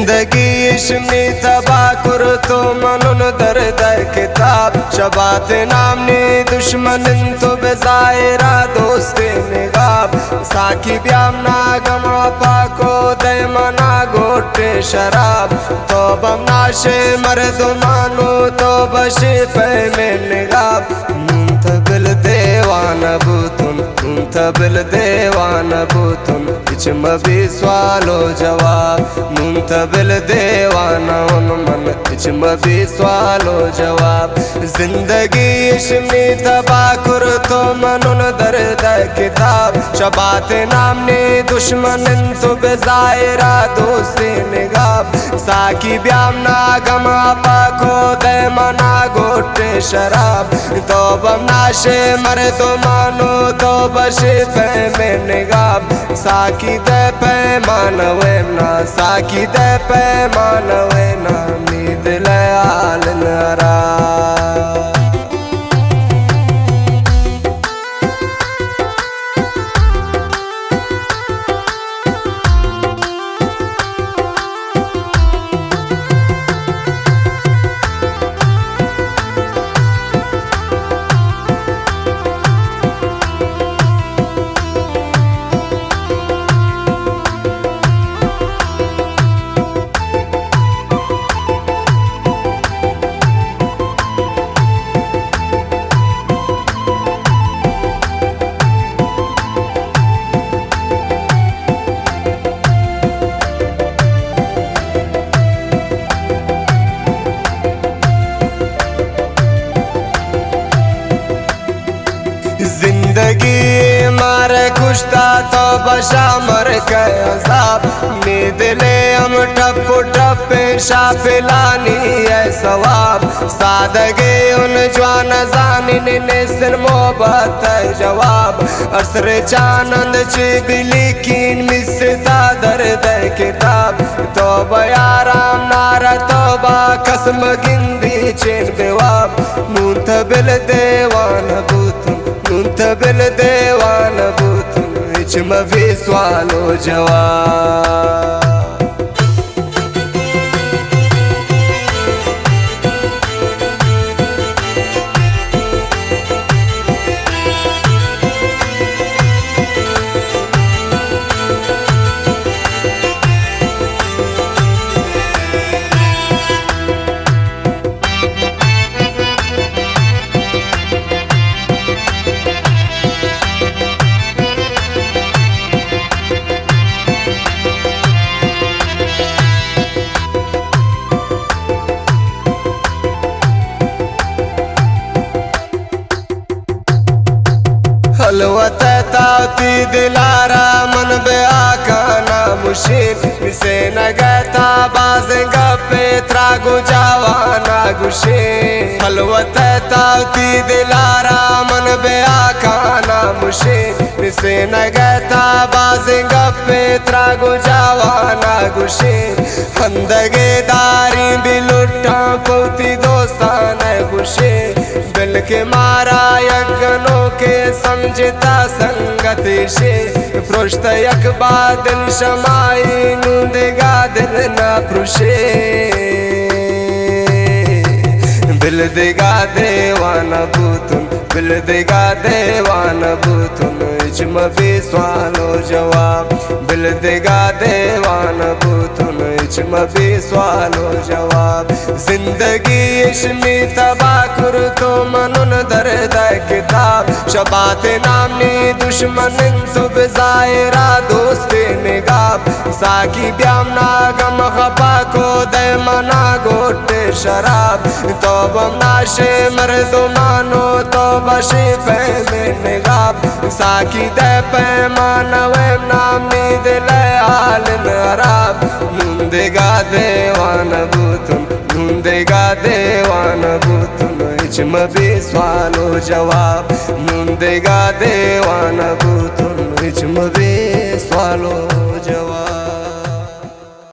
जिंदगी इश्मी तबा कुरतो मनन दर्द किताब शबात नामनी दुश्मन तो बेजायरा दोस्ते निगाब साकी ब्यामना गमा पाको दैमना गोटे शराब तो बमनाशे मर्द मानो तो बशे पे में निगाब मुंतबिल देवान बुतुन मुंतबिल देवान बुतुन इचम भी सवालो जवाब मुंतबिल देवाना उन मन इचम भी सवालो जवाब जिंदगी इश्मी तबा कुरतो मनन दर्द किताब शबात नामनी दुश्मन तो बेजायरा दोस्ती निगाब साकी ब्यामना गमा पाको दैमना गोटे शराब तो बमनाशे मर्द मानो तो बशे पे में निगाब साकी दे पैमान वेना साकी दे पैमान वेना नींद लयाल नरा जिंदगी मारे खुशता तो बशा मर के अजाब नींद ले हम टप टप पेशा पिलानी है सवाब सादगे उन जवान जानिन ने सिर मोहब्बत जवाब असर चानंद ची बिली कीन मिसता दर्द किताब तो बयाराम नारा तोबा कसम गिंदी चेन बेवाब मुंतबिल देवान बुतुन मुंतबिल देवान बुतुन इचम भी सवालो जवाब हलवत ताती दिलारा मन बे आकाना मुशीन मिसे न गता बाज गपे त्रागो जावाना गुशे हलवत ताती दिलारा मन बे आकाना मुशीन मिसे न गता बाज गपे त्रागो जावाना गुशे हंदगे दारी बिलुट्टा पौती दोस्तान गुशे बिल के मारा यज्ञनों के समझता संगत से पृष्ठ यकबा दिल शमाई नूदेगा दिल न पृषे बिल देगा देवान बुतुन बिल देगा देवान बुतुन इचम भी सवालो जवाब बिल देगा देवान बुतुन इचम भी सवालो जवाब जिंदगी इश्मी तबा कुरतो मनन दर्द किताब शबात नामनी दुश्मन तो बेजायरा दोस्ती निगाब साकी ब्यामना गम खपा को दैमना गोटे शराब तो बमनाशे मर्द मानो तो बशे पे में निगाब साकी दे पैमान वेम नामनी दिल आल नराब नूंदेगा देवान बुतुन नूंदेगा देवान बुतुन इचम भी सवालो जवाब नूंदेगा देवान बुतुन इचम भी सवालो जवाब।